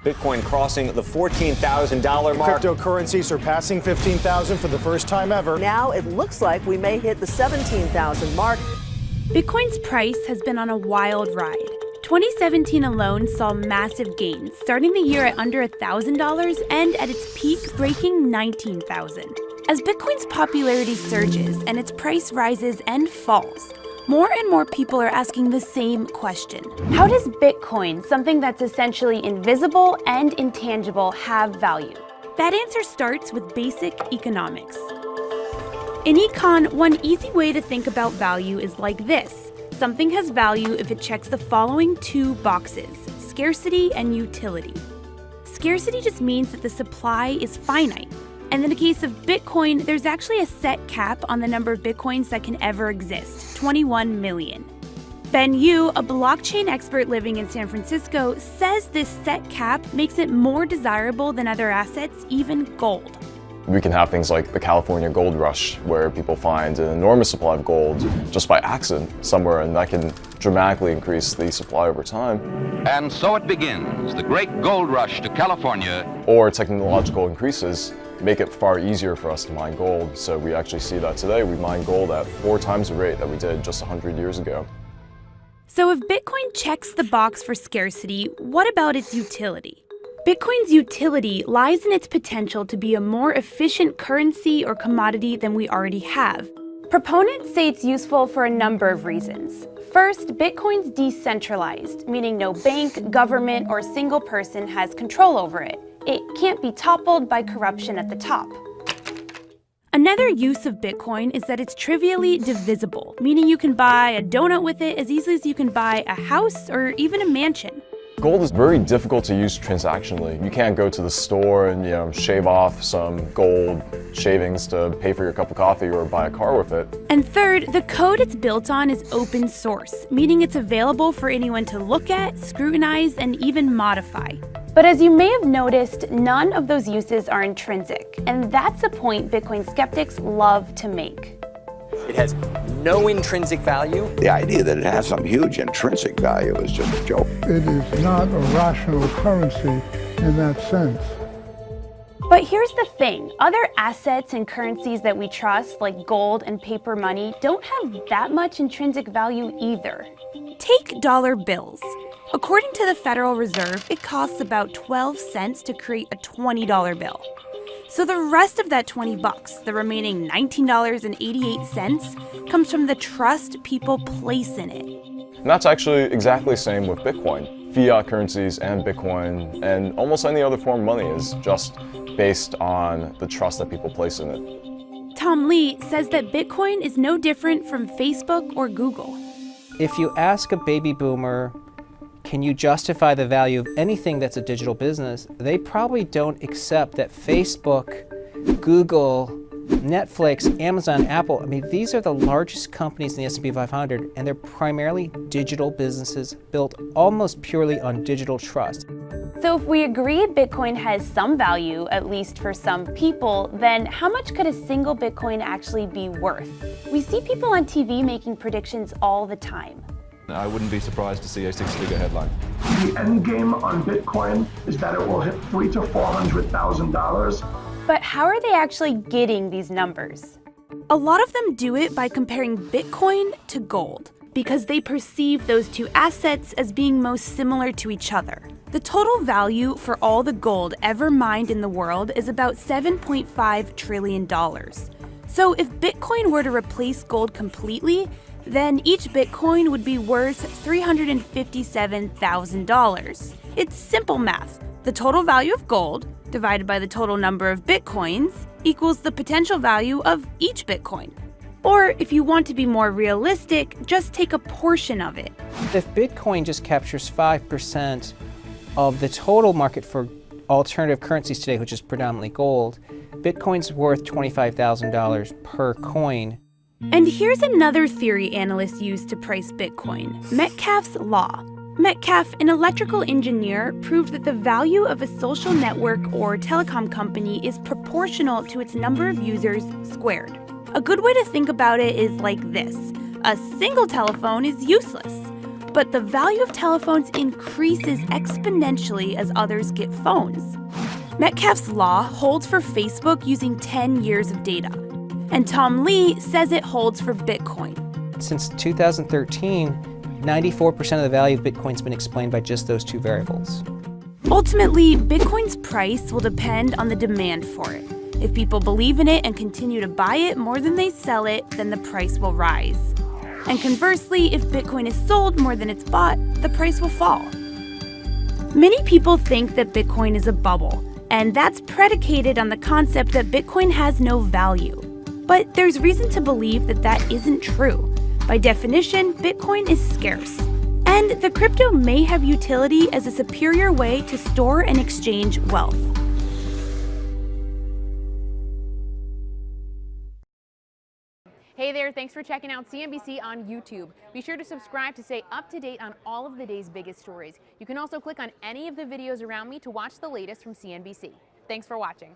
Bitcoin crossing the $14,000 mark. Cryptocurrency surpassing 15,000 for the first time ever. Now it looks like we may hit the 17,000 mark. Bitcoin's price has been on a wild ride. 2017 alone saw massive gains, starting the year at under $1,000 and at its peak breaking $19,000. As Bitcoin's popularity surges and its price rises and falls, more and more people are asking the same question. How does Bitcoin, something that's essentially invisible and intangible, have value? That answer starts with basic economics. In econ, one easy way to think about value is like this. Something has value if it checks the following two boxes: scarcity and utility. Scarcity just means that the supply is finite. And in the case of Bitcoin, there's actually a set cap on the number of Bitcoins that can ever exist, 21 million. Ben Yu, a blockchain expert living in San Francisco, says this set cap makes it more desirable than other assets, even gold. We can have things like the California gold rush, where people find an enormous supply of gold just by accident somewhere, and that can dramatically increase the supply over time. And so it begins, the great gold rush to California. Or technological increases make it far easier for us to mine gold. So we actually see that today. We mine gold at 4 times the rate that we did just 100 years ago. So if Bitcoin checks the box for scarcity, what about its utility? Bitcoin's utility lies in its potential to be a more efficient currency or commodity than we already have. Proponents say it's useful for a number of reasons. First, Bitcoin's decentralized, meaning no bank, government, or single person has control over it. It can't be toppled by corruption at the top. Another use of Bitcoin is that it's trivially divisible, meaning you can buy a donut with it as easily as you can buy a house or even a mansion. Gold is very difficult to use transactionally. You can't go to the store and shave off some gold shavings to pay for your cup of coffee or buy a car with it. And third, the code it's built on is open source, meaning it's available for anyone to look at, scrutinize, and even modify. But as you may have noticed, none of those uses are intrinsic, and that's a point Bitcoin skeptics love to make. It has no intrinsic value. The idea that it has some huge intrinsic value is just a joke. It is not a rational currency in that sense. But here's the thing, other assets and currencies that we trust, like gold and paper money, don't have that much intrinsic value either. Take dollar bills. According to the Federal Reserve, it costs about 12 cents to create a $20 bill. So the rest of that $20, the remaining $19.88, comes from the trust people place in it. And that's actually exactly the same with Bitcoin. Fiat currencies and Bitcoin and almost any other form of money is just based on the trust that people place in it. Tom Lee says that Bitcoin is no different from Facebook or Google. If you ask a baby boomer, can you justify the value of anything that's a digital business? They probably don't accept that Facebook, Google, Netflix, Amazon, Apple, these are the largest companies in the S&P 500, and they're primarily digital businesses built almost purely on digital trust. So if we agree Bitcoin has some value, at least for some people, then how much could a single Bitcoin actually be worth? We see people on TV making predictions all the time. I wouldn't be surprised to see a 6-figure headline. The end game on Bitcoin is that it will hit $300,000 to $400,000. But how are they actually getting these numbers? A lot of them do it by comparing Bitcoin to gold, because they perceive those two assets as being most similar to each other. The total value for all the gold ever mined in the world is about $7.5 trillion. So if Bitcoin were to replace gold completely, then each Bitcoin would be worth $357,000. It's simple math. The total value of gold divided by the total number of Bitcoins equals the potential value of each Bitcoin. Or if you want to be more realistic, just take a portion of it. If Bitcoin just captures 5% of the total market for alternative currencies today, which is predominantly gold, Bitcoin's worth $25,000 per coin. And here's another theory analysts use to price Bitcoin, Metcalfe's law. Metcalfe, an electrical engineer, proved that the value of a social network or telecom company is proportional to its number of users squared. A good way to think about it is like this. A single telephone is useless. but the value of telephones increases exponentially as others get phones. Metcalfe's law holds for Facebook using 10 years of data, and Tom Lee says it holds for Bitcoin. Since 2013, 94% of the value of Bitcoin's been explained by just those two variables. Ultimately, Bitcoin's price will depend on the demand for it. If people believe in it and continue to buy it more than they sell it, then the price will rise. And conversely, if Bitcoin is sold more than it's bought, the price will fall. Many people think that Bitcoin is a bubble, and that's predicated on the concept that Bitcoin has no value. But there's reason to believe that that isn't true. By definition, Bitcoin is scarce. And the crypto may have utility as a superior way to store and exchange wealth. Hey there, thanks for checking out CNBC on YouTube. Be sure to subscribe to stay up to date on all of the day's biggest stories. You can also click on any of the videos around me to watch the latest from CNBC. Thanks for watching.